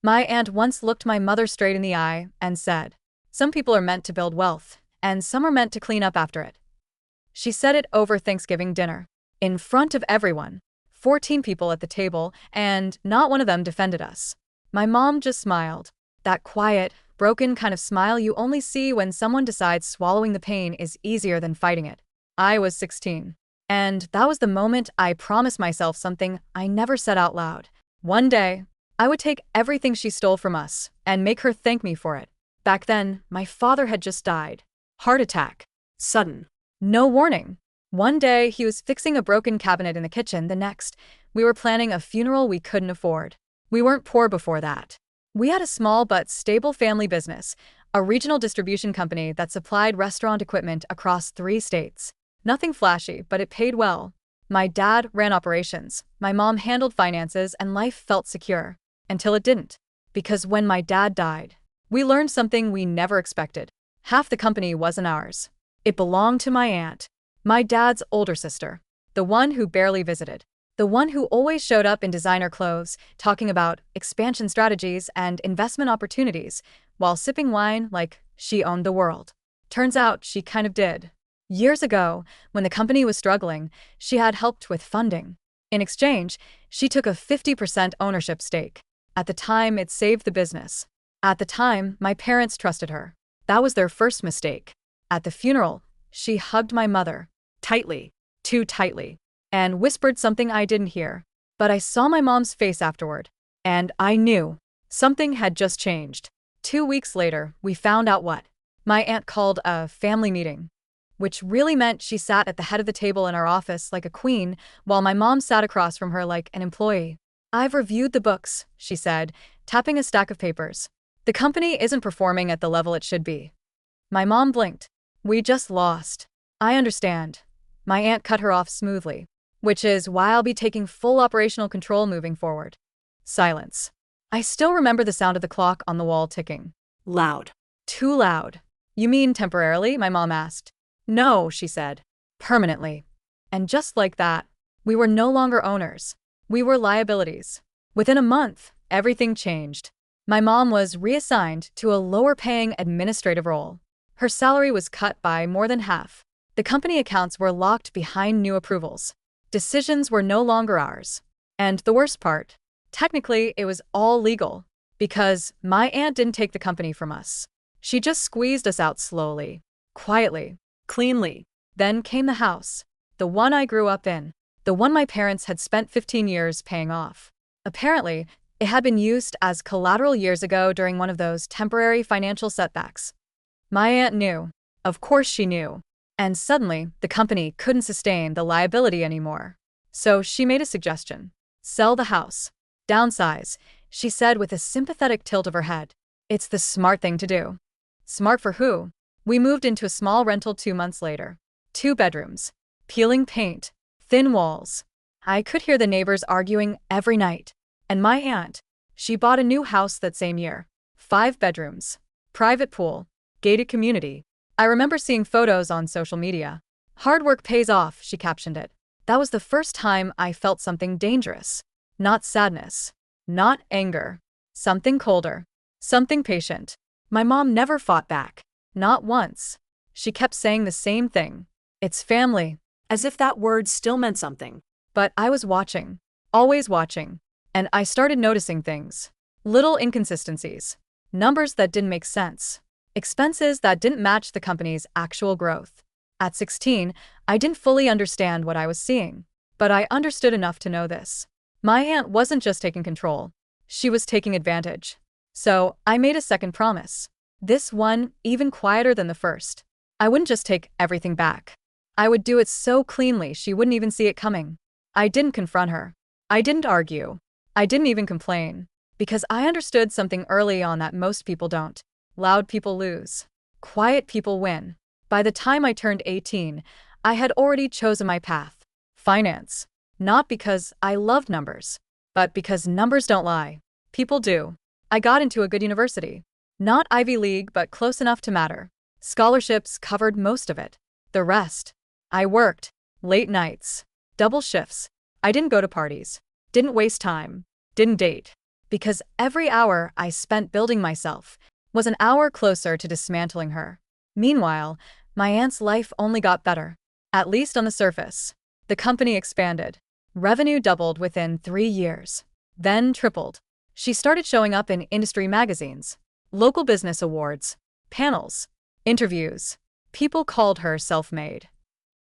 My aunt once looked my mother straight in the eye and said, "Some people are meant to build wealth, and some are meant to clean up after it." She said it over Thanksgiving dinner, in front of everyone, 14 people at the table, and not one of them defended us. My mom just smiled. That quiet, broken kind of smile you only see when someone decides swallowing the pain is easier than fighting it. I was 16. And that was the moment I promised myself something I never said out loud. One day, I would take everything she stole from us and make her thank me for it. Back then, my father had just died. Heart attack. Sudden. No warning. One day, he was fixing a broken cabinet in the kitchen. The next, we were planning a funeral we couldn't afford. We weren't poor before that. We had a small but stable family business, a regional distribution company that supplied restaurant equipment across 3 states. Nothing flashy, but it paid well. My dad ran operations, my mom handled finances, and life felt secure. Until it didn't. Because when my dad died, we learned something we never expected. Half the company wasn't ours. It belonged to my aunt, my dad's older sister, the one who barely visited, the one who always showed up in designer clothes, talking about expansion strategies and investment opportunities, while sipping wine like she owned the world. Turns out she kind of did. Years ago, when the company was struggling, she had helped with funding. In exchange, she took a 50% ownership stake. At the time, it saved the business. At the time, my parents trusted her. That was their first mistake. At the funeral, she hugged my mother. Tightly. Too tightly. And whispered something I didn't hear. But I saw my mom's face afterward. And I knew. Something had just changed. 2 weeks later, we found out what. My aunt called a family meeting. Which really meant she sat at the head of the table in our office like a queen, while my mom sat across from her like an employee. "I've reviewed the books," she said, tapping a stack of papers. "The company isn't performing at the level it should be." My mom blinked. "We just lost." "I understand." My aunt cut her off smoothly. "Which is why I'll be taking full operational control moving forward." Silence. I still remember the sound of the clock on the wall ticking. Loud. Too loud. "You mean temporarily?" my mom asked. "No," she said. "Permanently." And just like that, we were no longer owners. We were liabilities. Within a month, everything changed. My mom was reassigned to a lower-paying administrative role. Her salary was cut by more than half. The company accounts were locked behind new approvals. Decisions were no longer ours. And the worst part, technically it was all legal, because my aunt didn't take the company from us. She just squeezed us out slowly, quietly, cleanly. Then came the house, the one I grew up in, the one my parents had spent 15 years paying off. Apparently, it had been used as collateral years ago during one of those temporary financial setbacks. My aunt knew. Of course she knew. And suddenly, the company couldn't sustain the liability anymore. So she made a suggestion. "Sell the house. Downsize," she said with a sympathetic tilt of her head. "It's the smart thing to do." Smart for who? We moved into a small rental 2 months later. 2 bedrooms. Peeling paint. Thin walls. I could hear the neighbors arguing every night. And my aunt, she bought a new house that same year. 5 bedrooms. Private pool. Gated community. I remember seeing photos on social media. "Hard work pays off," she captioned it. That was the first time I felt something dangerous. Not sadness. Not anger. Something colder. Something patient. My mom never fought back. Not once. She kept saying the same thing. "It's family." As if that word still meant something. But I was watching. Always watching. And I started noticing things. Little inconsistencies. Numbers that didn't make sense. Expenses that didn't match the company's actual growth. At 16, I didn't fully understand what I was seeing. But I understood enough to know this. My aunt wasn't just taking control. She was taking advantage. So I made a second promise. This one, even quieter than the first. I wouldn't just take everything back. I would do it so cleanly she wouldn't even see it coming. I didn't confront her. I didn't argue. I didn't even complain. Because I understood something early on that most people don't. Loud people lose. Quiet people win. By the time I turned 18, I had already chosen my path. Finance. Not because I loved numbers, but because numbers don't lie. People do. I got into a good university. Not Ivy League, but close enough to matter. Scholarships covered most of it. The rest. I worked. Late nights. Double shifts. I didn't go to parties. Didn't waste time. Didn't date. because every hour I spent building myself was an hour closer to dismantling her. Meanwhile, my aunt's life only got better, at least on the surface. The company expanded. Revenue doubled within 3 years, then tripled. She started showing up in industry magazines, local business awards, panels, interviews. People called her self-made.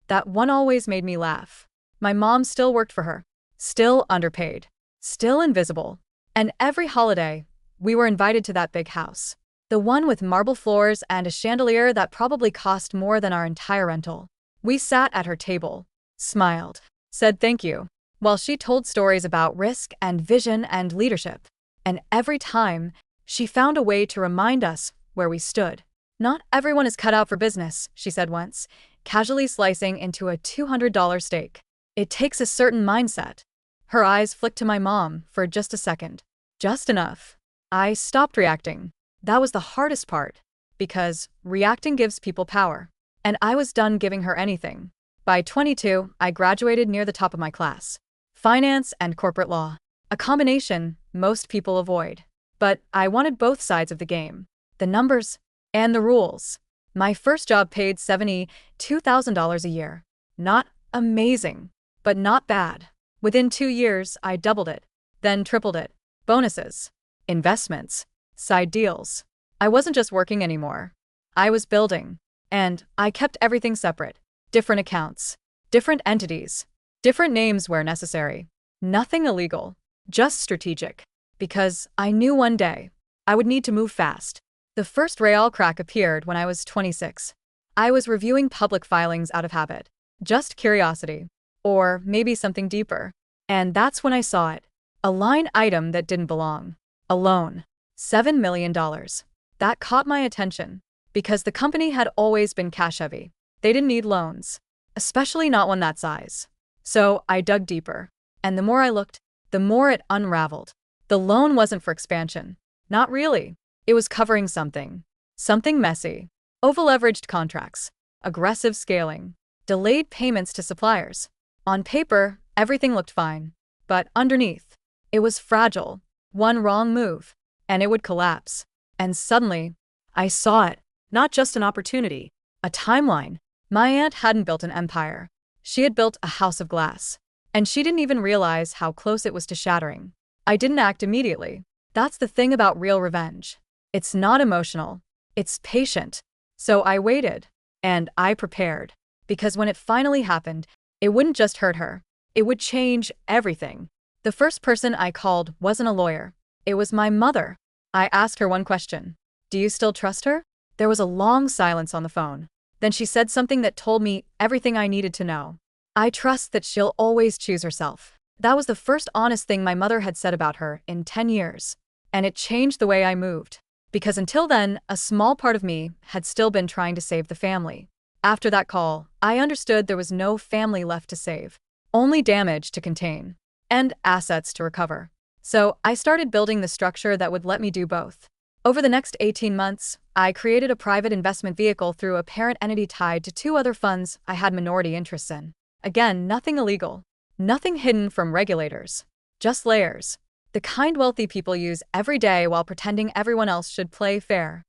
That one always made me laugh. My mom still worked for her, still underpaid, still invisible. And every holiday, we were invited to that big house. The one with marble floors and a chandelier that probably cost more than our entire rental. We sat at her table, smiled, said thank you, while she told stories about risk and vision and leadership. And every time, she found a way to remind us where we stood. Not everyone is cut out for business, she said once, casually slicing into a $200 steak. It takes a certain mindset. Her eyes flicked to my mom for just a second. Just enough. I stopped reacting. That was the hardest part, because reacting gives people power. And I was done giving her anything. By 22, I graduated near the top of my class. Finance and corporate law. A combination most people avoid. But I wanted both sides of the game. The numbers and the rules. My first job paid $72,000 a year. Not amazing, but not bad. Within 2 years, I doubled it, then tripled it. Bonuses, investments, side deals. I wasn't just working anymore. I was building. And I kept everything separate. Different accounts, different entities, different names where necessary. Nothing illegal, just strategic. Because I knew one day I would need to move fast. The first real crack appeared when I was 26. I was reviewing public filings out of habit. Just curiosity. Or maybe something deeper. And that's when I saw it. A line item that didn't belong. A loan. $7 million. That caught my attention. Because the company had always been cash-heavy. They didn't need loans. Especially not one that size. So I dug deeper. And the more I looked, the more it unraveled. The loan wasn't for expansion. Not really. It was covering something. Something messy. Over-leveraged contracts. Aggressive scaling. Delayed payments to suppliers. On paper, everything looked fine. But underneath, it was fragile. One wrong move, and it would collapse. And suddenly, I saw it. Not just an opportunity. A timeline. My aunt hadn't built an empire. She had built a house of glass. And she didn't even realize how close it was to shattering. I didn't act immediately. That's the thing about real revenge. It's not emotional. It's patient. So I waited. And I prepared. Because when it finally happened, it wouldn't just hurt her. It would change everything. The first person I called wasn't a lawyer. It was my mother. I asked her one question. Do you still trust her? There was a long silence on the phone. Then she said something that told me everything I needed to know. I trust that she'll always choose herself. That was the first honest thing my mother had said about her in 10 years. And it changed the way I moved. Because until then, a small part of me had still been trying to save the family. After that call, I understood there was no family left to save. Only damage to contain. And assets to recover. So I started building the structure that would let me do both. Over the next 18 months, I created a private investment vehicle through a parent entity tied to 2 other funds I had minority interests in. Again, nothing illegal. Nothing hidden from regulators. Just layers. The kind wealthy people use every day while pretending everyone else should play fair.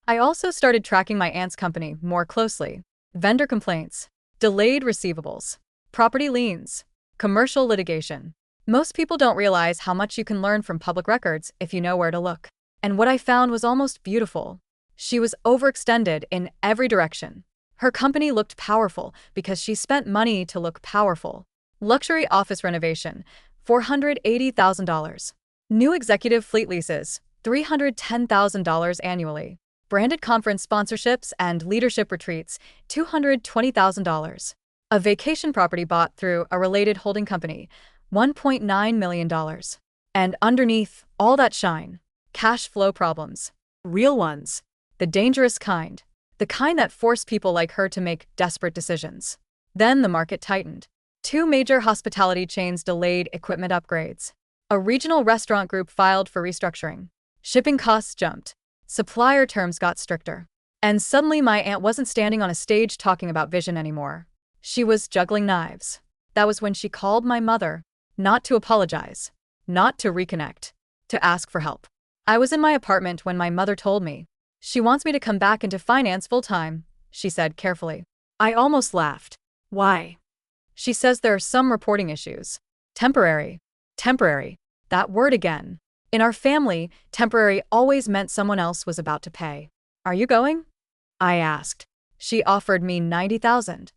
I also started tracking my aunt's company more closely. Vendor complaints. Delayed receivables. Property liens. Commercial litigation. Most people don't realize how much you can learn from public records if you know where to look. And what I found was almost beautiful. She was overextended in every direction. Her company looked powerful because she spent money to look powerful. Luxury office renovation, $480,000. New executive fleet leases, $310,000 annually. Branded conference sponsorships and leadership retreats, $220,000. A vacation property bought through a related holding company, $1.9 million. And underneath all that shine, cash flow problems. Real ones. The dangerous kind. The kind that force people like her to make desperate decisions. Then the market tightened. 2 major hospitality chains delayed equipment upgrades. A regional restaurant group filed for restructuring. Shipping costs jumped. Supplier terms got stricter. And suddenly my aunt wasn't standing on a stage talking about vision anymore. She was juggling knives. That was when she called my mother. Not to apologize. Not to reconnect. to ask for help. I was in my apartment when my mother told me. She wants me to come back into finance full-time, she said carefully. I almost laughed. Why? She says there are some reporting issues. Temporary. Temporary. That word again. In our family, temporary always meant someone else was about to pay. Are you going? I asked. She offered me $90,000.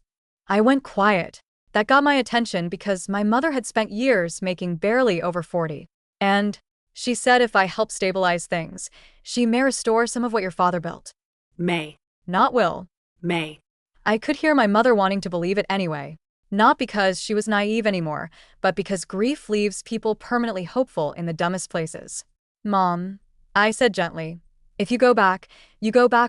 I went quiet. That got my attention because my mother had spent years making barely over 40. And she said if I help stabilize things, she may restore some of what your father built. May. Not will. May. I could hear my mother wanting to believe it anyway. Not because she was naive anymore, but because grief leaves people permanently hopeful in the dumbest places. Mom, I said gently, if you go back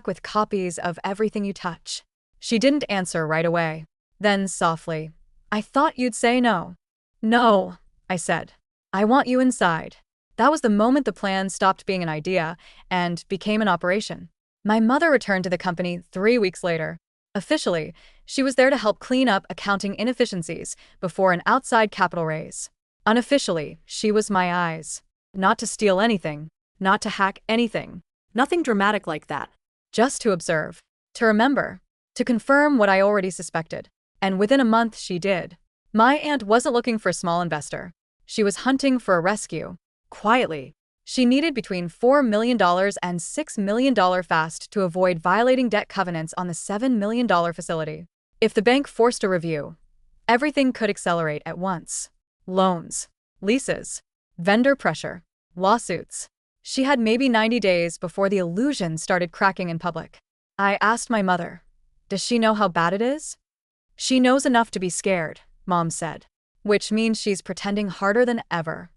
with copies of everything you touch. She didn't answer right away. Then softly, I thought you'd say no. No, I said. I want you inside. That was the moment the plan stopped being an idea and became an operation. My mother returned to the company 3 weeks later. Officially, she was there to help clean up accounting inefficiencies before an outside capital raise. Unofficially, she was my eyes. Not to steal anything, not to hack anything. Nothing dramatic like that. Just to observe, to remember, to confirm what I already suspected. And within a month she did. My aunt wasn't looking for a small investor. She was hunting for a rescue. Quietly. She needed between $4 million and $6 million fast to avoid violating debt covenants on the $7 million facility. If the bank forced a review, everything could accelerate at once. Loans, leases, vendor pressure, lawsuits. She had maybe 90 days before the illusion started cracking in public. I asked my mother, does she know how bad it is? She knows enough to be scared, Mom said. Which means she's pretending harder than ever.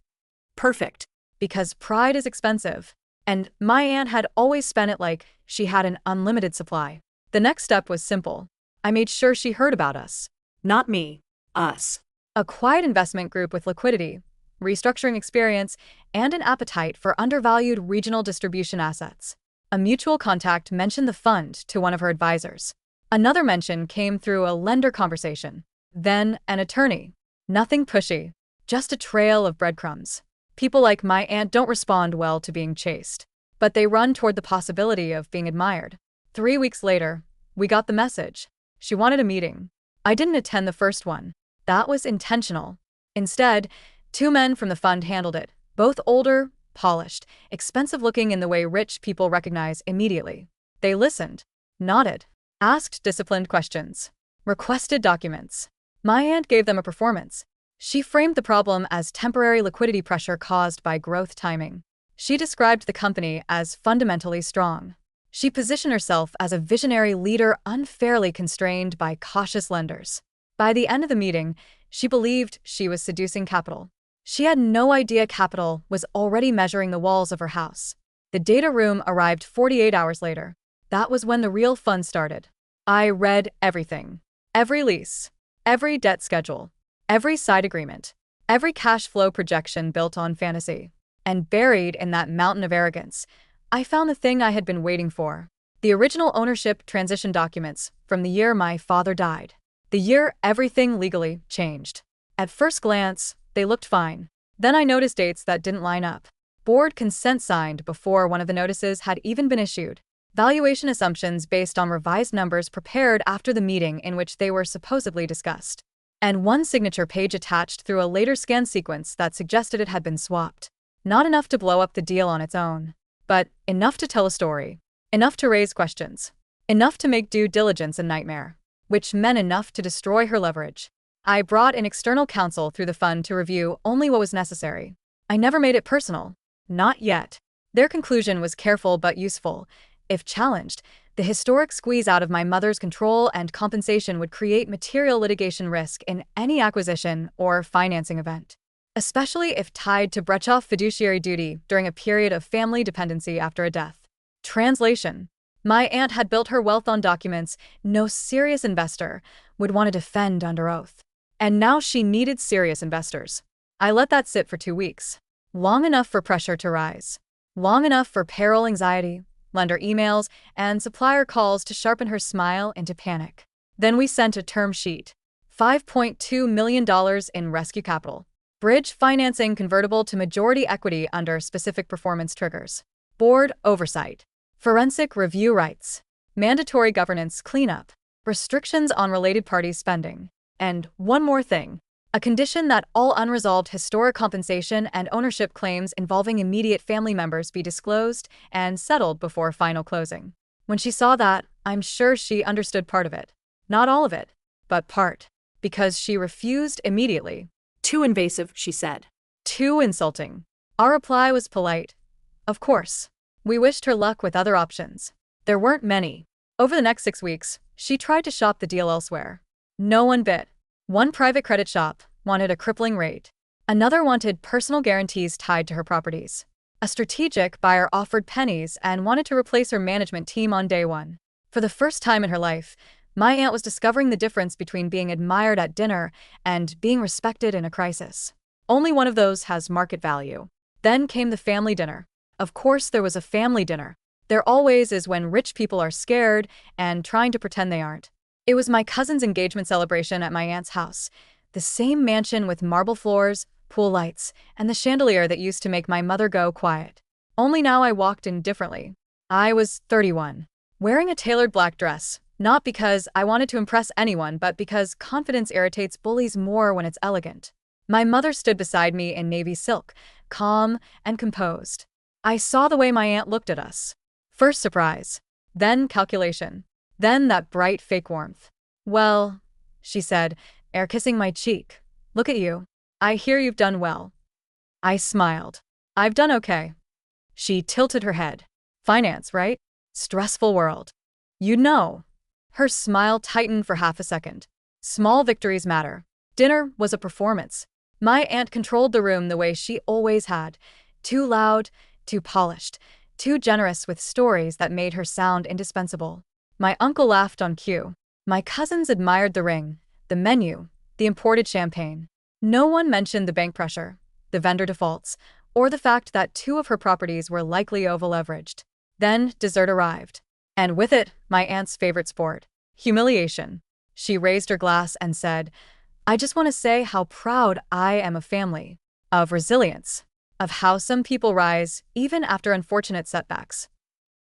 Perfect. Because pride is expensive. And my aunt had always spent it like she had an unlimited supply. The next step was simple. I made sure she heard about us. Not me. Us. A quiet investment group with liquidity, restructuring experience, and an appetite for undervalued regional distribution assets. A mutual contact mentioned the fund to one of her advisors. Another mention came through a lender conversation. Then an attorney. Nothing pushy. Just a trail of breadcrumbs. People like my aunt don't respond well to being chased, but they run toward the possibility of being admired. 3 weeks later, we got the message. She wanted a meeting. I didn't attend the first one. That was intentional. Instead, 2 men from the fund handled it, both older, polished, expensive-looking in the way rich people recognize immediately. They listened, nodded, asked disciplined questions, requested documents. My aunt gave them a performance. She framed the problem as temporary liquidity pressure caused by growth timing. She described the company as fundamentally strong. She positioned herself as a visionary leader unfairly constrained by cautious lenders. By the end of the meeting, she believed she was seducing capital. She had no idea capital was already measuring the walls of her house. The data room arrived 48 hours later. That was when the real fun started. I read everything. Every lease. Every debt schedule. Every side agreement. Every cash flow projection built on fantasy. And buried in that mountain of arrogance, I found the thing I had been waiting for. The original ownership transition documents from the year my father died. The year everything legally changed. At first glance, they looked fine. Then I noticed dates that didn't line up. Board consent signed before one of the notices had even been issued. Valuation assumptions based on revised numbers prepared after the meeting in which they were supposedly discussed. And one signature page attached through a later scan sequence that suggested it had been swapped. Not enough to blow up the deal on its own, but enough to tell a story. Enough to raise questions. Enough to make due diligence a nightmare. Which meant enough to destroy her leverage. I brought in external counsel through the fund to review only what was necessary. I never made it personal. Not yet. Their conclusion was careful but useful. If challenged, the historic squeeze out of my mother's control and compensation would create material litigation risk in any acquisition or financing event, especially if tied to breach of fiduciary duty during a period of family dependency after a death. Translation. My aunt had built her wealth on documents no serious investor would want to defend under oath. And now she needed serious investors. I let that sit for 2 weeks. Long enough for pressure to rise. Long enough for payroll anxiety, lender emails, and supplier calls to sharpen her smile into panic. Then we sent a term sheet. $5.2 million in rescue capital. Bridge financing convertible to majority equity under specific performance triggers. Board oversight. Forensic review rights. Mandatory governance cleanup. Restrictions on related parties' spending. And one more thing. A condition that all unresolved historic compensation and ownership claims involving immediate family members be disclosed and settled before final closing. When she saw that, I'm sure she understood part of it. Not all of it, but part. Because she refused immediately. Too invasive, she said. Too insulting. Our reply was polite. Of course. We wished her luck with other options. There weren't many. Over the next 6 weeks, she tried to shop the deal elsewhere. No one bit. One private credit shop wanted a crippling rate. Another wanted personal guarantees tied to her properties. A strategic buyer offered pennies and wanted to replace her management team on day one. For the first time in her life, my aunt was discovering the difference between being admired at dinner and being respected in a crisis. Only one of those has market value. Then came the family dinner. Of course, there was a family dinner. There always is when rich people are scared and trying to pretend they aren't. It was my cousin's engagement celebration at my aunt's house. The same mansion with marble floors, pool lights, and the chandelier that used to make my mother go quiet. Only now I walked in differently. I was 31, wearing a tailored black dress, not because I wanted to impress anyone, but because confidence irritates bullies more when it's elegant. My mother stood beside me in navy silk, calm and composed. I saw the way my aunt looked at us. First surprise, then calculation. Then that bright fake warmth. Well, she said, air kissing my cheek. Look at you. I hear you've done well. I smiled. I've done okay. She tilted her head. Finance, right? Stressful world. You know. Her smile tightened for half a second. Small victories matter. Dinner was a performance. My aunt controlled the room the way she always had. Too loud, too polished, too generous with stories that made her sound indispensable. My uncle laughed on cue. My cousins admired the ring, the menu, the imported champagne. No one mentioned the bank pressure, the vendor defaults, or the fact that 2 of her properties were likely over-leveraged. Then dessert arrived. And with it, my aunt's favorite sport, humiliation. She raised her glass and said, I just want to say how proud I am of family, of resilience, of how some people rise even after unfortunate setbacks.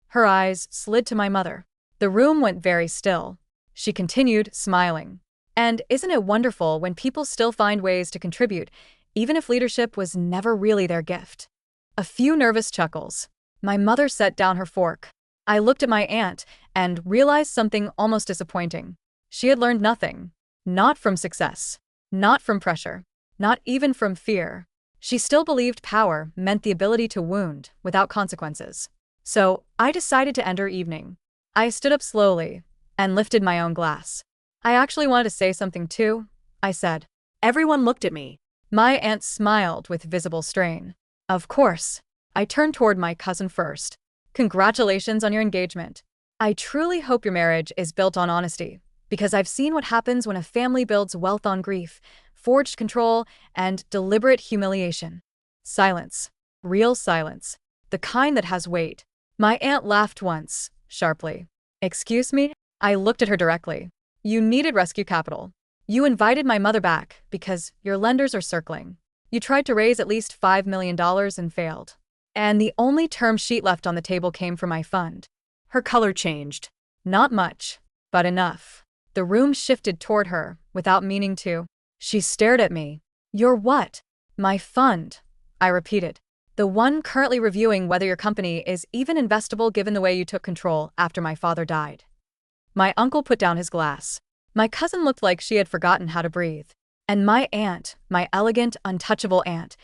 Her eyes slid to my mother. The room went very still. She continued, smiling. And isn't it wonderful when people still find ways to contribute, even if leadership was never really their gift? A few nervous chuckles. My mother set down her fork. I looked at my aunt and realized something almost disappointing. She had learned nothing. Not from success. Not from pressure. Not even from fear. She still believed power meant the ability to wound without consequences. So I decided to end her evening. I stood up slowly and lifted my own glass. I actually wanted to say something too, I said. Everyone looked at me. My aunt smiled with visible strain. Of course. I turned toward my cousin first. Congratulations on your engagement. I truly hope your marriage is built on honesty, because I've seen what happens when a family builds wealth on grief, forged control, and deliberate humiliation. Silence. Real silence. The kind that has weight. My aunt laughed once, sharply. Excuse me? I looked at her directly. You needed rescue capital. You invited my mother back because your lenders are circling. You tried to raise at least $5 million and failed. And the only term sheet left on the table came from my fund. Her color changed. Not much, but enough. The room shifted toward her, without meaning to. She stared at me. Your what? My fund, I repeated. The one currently reviewing whether your company is even investable given the way you took control after my father died. My uncle put down his glass. My cousin looked like she had forgotten how to breathe. And my aunt, my elegant, untouchable aunt,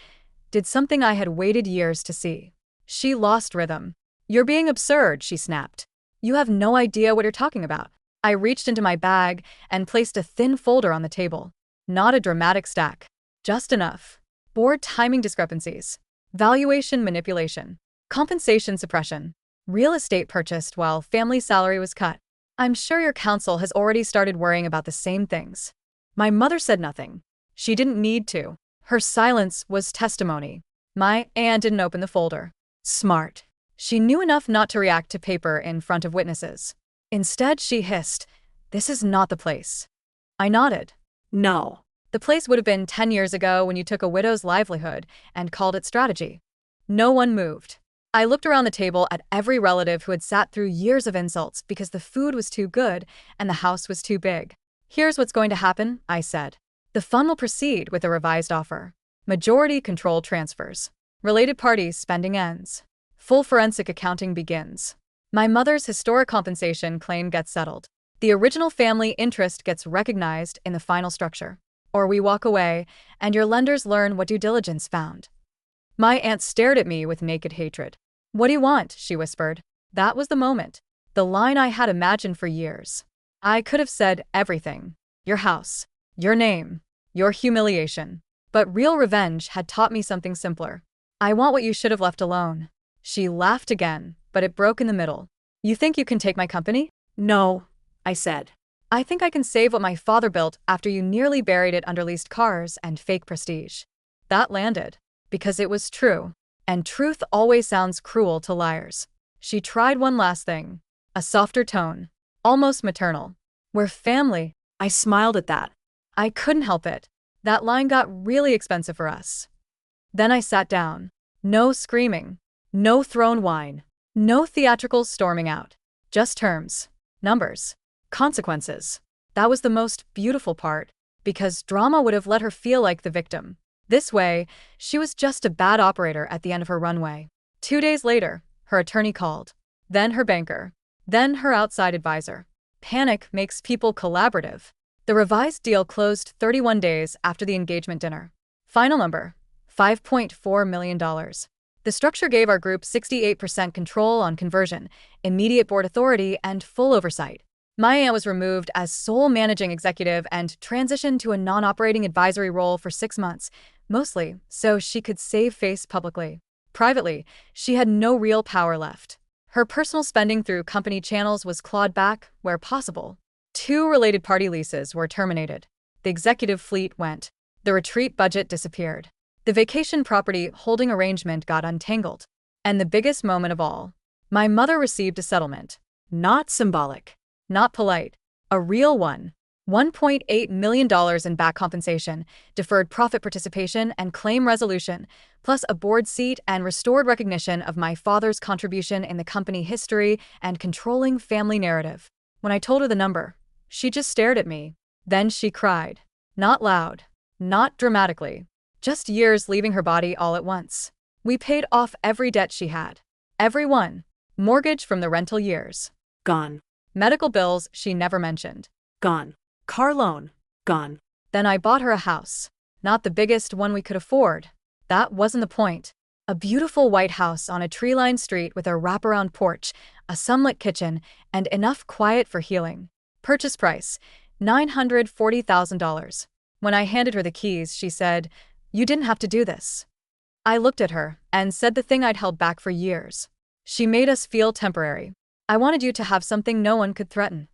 did something I had waited years to see. She lost rhythm. You're being absurd, she snapped. You have no idea what you're talking about. I reached into my bag and placed a thin folder on the table. Not a dramatic stack. Just enough. Board timing discrepancies. Valuation manipulation. Compensation suppression. Real estate purchased while family salary was cut. I'm sure your counsel has already started worrying about the same things. My mother said nothing. She didn't need to. Her silence was testimony. My aunt didn't open the folder. Smart. She knew enough not to react to paper in front of witnesses. Instead, she hissed, "This is not the place." I nodded. No. The place would have been 10 years ago when you took a widow's livelihood and called it strategy. No one moved. I looked around the table at every relative who had sat through years of insults because the food was too good and the house was too big. Here's what's going to happen, I said. The fund will proceed with a revised offer. Majority control transfers. Related parties spending ends. Full forensic accounting begins. My mother's historic compensation claim gets settled. The original family interest gets recognized in the final structure. Or we walk away, and your lenders learn what due diligence found. My aunt stared at me with naked hatred. What do you want? She whispered. That was the moment. The line I had imagined for years. I could have said everything. Your house. Your name. Your humiliation. But real revenge had taught me something simpler. I want what you should have left alone. She laughed again, but it broke in the middle. You think you can take my company? No, I said. I think I can save what my father built after you nearly buried it under leased cars and fake prestige. That landed. Because it was true. And truth always sounds cruel to liars. She tried one last thing. A softer tone. Almost maternal. We're family. I smiled at that. I couldn't help it. That line got really expensive for us. Then I sat down. No screaming. No thrown wine. No theatrical storming out. Just terms. Numbers. Consequences. That was the most beautiful part, because drama would have let her feel like the victim. This way, she was just a bad operator at the end of her runway. 2 days later, her attorney called. Then her banker. Then her outside advisor. Panic makes people collaborative. The revised deal closed 31 days after the engagement dinner. Final number, $5.4 million. The structure gave our group 68% control on conversion, immediate board authority, and full oversight. My aunt was removed as sole managing executive and transitioned to a non-operating advisory role for 6 months, mostly so she could save face publicly. Privately, she had no real power left. Her personal spending through company channels was clawed back where possible. 2 related party leases were terminated. The executive fleet went. The retreat budget disappeared. The vacation property holding arrangement got untangled. And the biggest moment of all, my mother received a settlement. Not symbolic. Not polite. A real one. $1.8 million in back compensation, deferred profit participation and claim resolution, plus a board seat and restored recognition of my father's contribution in the company history and controlling family narrative. When I told her the number, she just stared at me. Then she cried. Not loud. Not dramatically. Just years leaving her body all at once. We paid off every debt she had. Every one. Mortgage from the rental years. Gone. Medical bills she never mentioned. Gone. Car loan. Gone. Then I bought her a house. Not the biggest one we could afford. That wasn't the point. A beautiful white house on a tree-lined street with a wraparound porch, a sunlit kitchen, and enough quiet for healing. Purchase price, $940,000. When I handed her the keys, she said, "You didn't have to do this." I looked at her and said the thing I'd held back for years. She made us feel temporary. I wanted you to have something no one could threaten.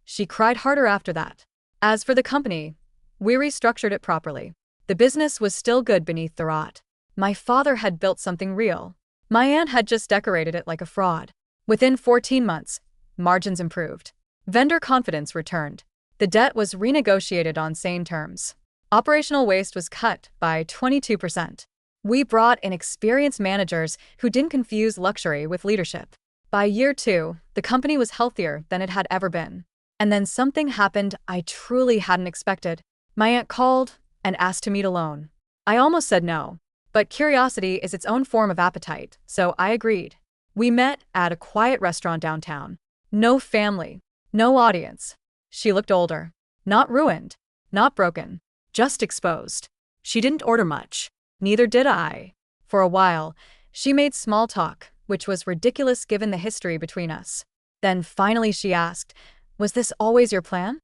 She cried harder after that. As for the company, we restructured it properly. The business was still good beneath the rot. My father had built something real. My aunt had just decorated it like a fraud. Within 14 months, margins improved. Vendor confidence returned. The debt was renegotiated on sane terms. Operational waste was cut by 22%. We brought in experienced managers who didn't confuse luxury with leadership. By year 2, the company was healthier than it had ever been. And then something happened I truly hadn't expected. My aunt called and asked to meet alone. I almost said no, but curiosity is its own form of appetite, so I agreed. We met at a quiet restaurant downtown. No family, no audience. She looked older. Not ruined, not broken, just exposed. She didn't order much. Neither did I. For a while, she made small talk, which was ridiculous given the history between us. Then finally she asked, "Was this always your plan?"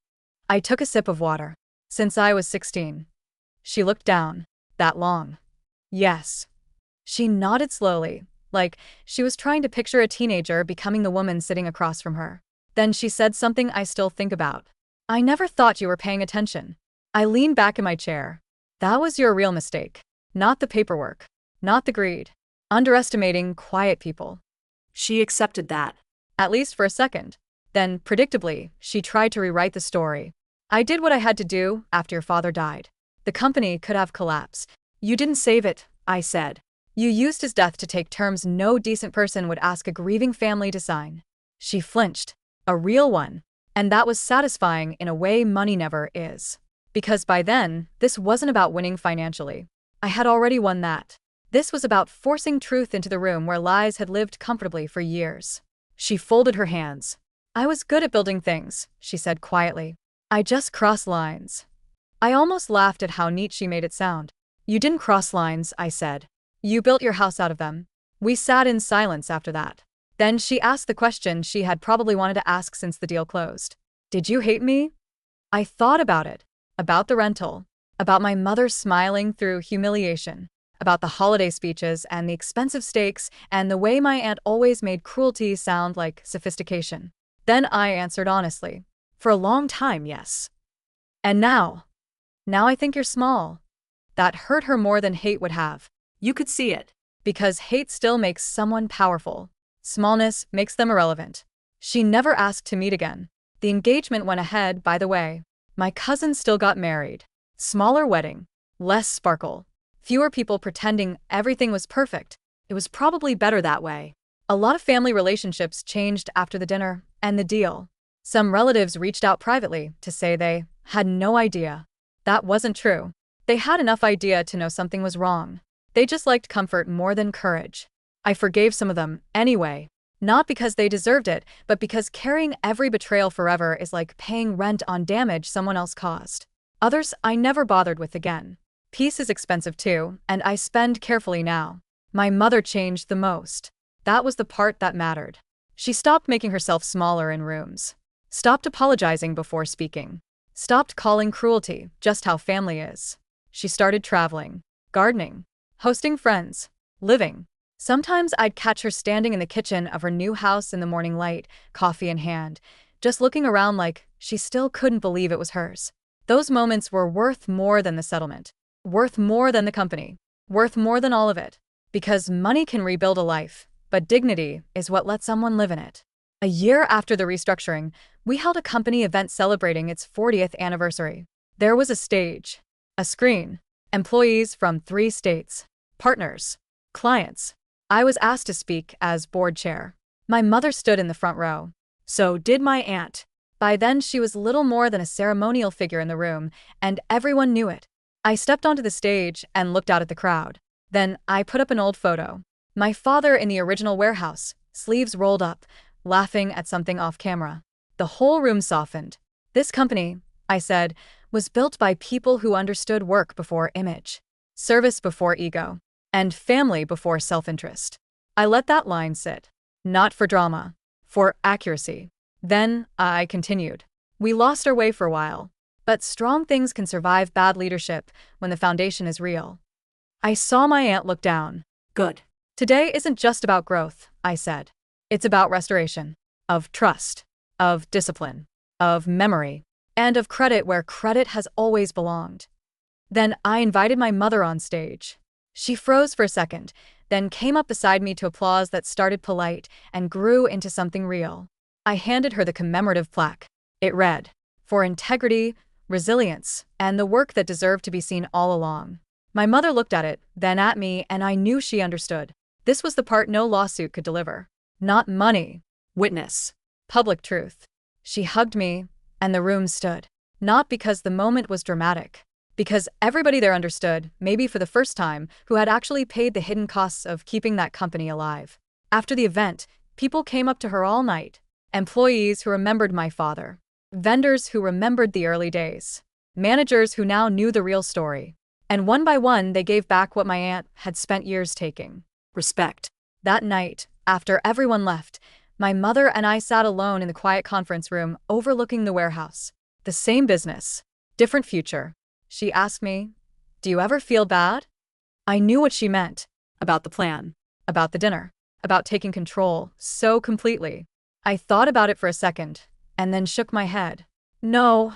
I took a sip of water. Since I was 16. She looked down. That long. Yes. She nodded slowly, like she was trying to picture a teenager becoming the woman sitting across from her. Then she said something I still think about. "I never thought you were paying attention." I leaned back in my chair. "That was your real mistake. Not the paperwork. Not the greed. Underestimating quiet people." She accepted that. At least for a second. Then, predictably, she tried to rewrite the story. "I did what I had to do after your father died. The company could have collapsed. You didn't save it, I said. You used his death to take terms no decent person would ask a grieving family to sign. She flinched. A real one. And that was satisfying in a way money never is. Because by then, this wasn't about winning financially. I had already won that. This was about forcing truth into the room where lies had lived comfortably for years. She folded her hands. I was good at building things, she said quietly. I just crossed lines. I almost laughed at how neat she made it sound. You didn't cross lines, I said. You built your house out of them. We sat in silence after that. Then she asked the question she had probably wanted to ask since the deal closed. Did you hate me? I thought about it. About the rental. About my mother smiling through humiliation. About the holiday speeches and the expensive steaks and the way my aunt always made cruelty sound like sophistication. Then I answered honestly. For a long time, yes. And now? Now I think you're small. That hurt her more than hate would have. You could see it. Because hate still makes someone powerful. Smallness makes them irrelevant. She never asked to meet again. The engagement went ahead, by the way. My cousin still got married. Smaller wedding. Less sparkle. Fewer people pretending everything was perfect. It was probably better that way. A lot of family relationships changed after the dinner and the deal. Some relatives reached out privately to say they had no idea. That wasn't true. They had enough idea to know something was wrong. They just liked comfort more than courage. I forgave some of them, anyway. Not because they deserved it, but because carrying every betrayal forever is like paying rent on damage someone else caused. Others I never bothered with again. Peace is expensive too, and I spend carefully now. My mother changed the most. That was the part that mattered. She stopped making herself smaller in rooms. Stopped apologizing before speaking. Stopped calling cruelty just how family is. She started traveling, gardening, hosting friends, living. Sometimes I'd catch her standing in the kitchen of her new house in the morning light, coffee in hand, just looking around like she still couldn't believe it was hers. Those moments were worth more than the settlement. Worth more than the company. Worth more than all of it. Because money can rebuild a life, but dignity is what lets someone live in it. A year after the restructuring, we held a company event celebrating its 40th anniversary. There was a stage, a screen, employees from 3 states, partners, clients. I was asked to speak as board chair. My mother stood in the front row. So did my aunt. By then she was little more than a ceremonial figure in the room, and everyone knew it. I stepped onto the stage and looked out at the crowd. Then I put up an old photo. My father in the original warehouse, sleeves rolled up, laughing at something off camera. The whole room softened. This company, I said, was built by people who understood work before image, service before ego, and family before self-interest. I let that line sit. Not for drama, for accuracy. Then I continued. We lost our way for a while, but strong things can survive bad leadership when the foundation is real. I saw my aunt look down. Good. Today isn't just about growth, I said. It's about restoration, of trust, of discipline, of memory, and of credit where credit has always belonged. Then I invited my mother on stage. She froze for a second, then came up beside me to applause that started polite and grew into something real. I handed her the commemorative plaque. It read, "For integrity, resilience, and the work that deserved to be seen all along." My mother looked at it, then at me, and I knew she understood. This was the part no lawsuit could deliver. Not money. Witness. Public truth. She hugged me, and the room stood. Not because the moment was dramatic. Because everybody there understood, maybe for the first time, who had actually paid the hidden costs of keeping that company alive. After the event, people came up to her all night. Employees who remembered my father. Vendors who remembered the early days. Managers who now knew the real story. And one by one, they gave back what my aunt had spent years taking. Respect. That night, after everyone left, my mother and I sat alone in the quiet conference room overlooking the warehouse. The same business. Different future. She asked me, "Do you ever feel bad?" I knew what she meant. About the plan. About the dinner. About taking control so completely. I thought about it for a second, and then shook my head. "No,"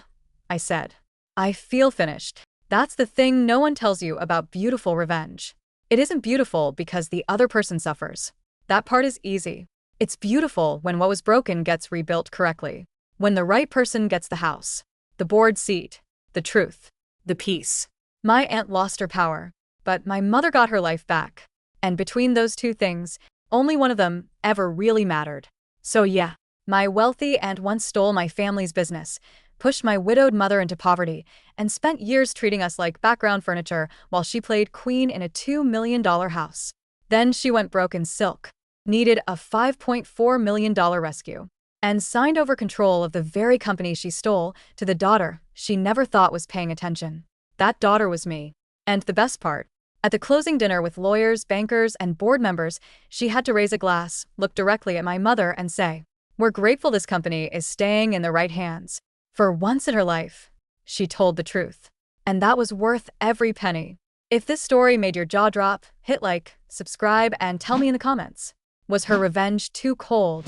I said. "I feel finished." That's the thing no one tells you about beautiful revenge. It isn't beautiful because the other person suffers. That part is easy. It's beautiful when what was broken gets rebuilt correctly. When the right person gets the house, the board seat, the truth, The peace. My aunt lost her power, but my mother got her life back. And between those two things, only one of them ever really mattered. So yeah, my wealthy aunt once stole my family's business, pushed my widowed mother into poverty, and spent years treating us like background furniture while she played queen in a $2 million house. Then she went broke in silk, needed a $5.4 million rescue, and signed over control of the very company she stole to the daughter she never thought was paying attention. That daughter was me. And the best part, at the closing dinner with lawyers, bankers, and board members, she had to raise a glass, look directly at my mother, and say, "We're grateful this company is staying in the right hands." For once in her life, she told the truth. And that was worth every penny. If this story made your jaw drop, hit like, subscribe, and tell me in the comments. Was her revenge too cold,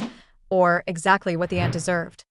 or exactly what the aunt deserved?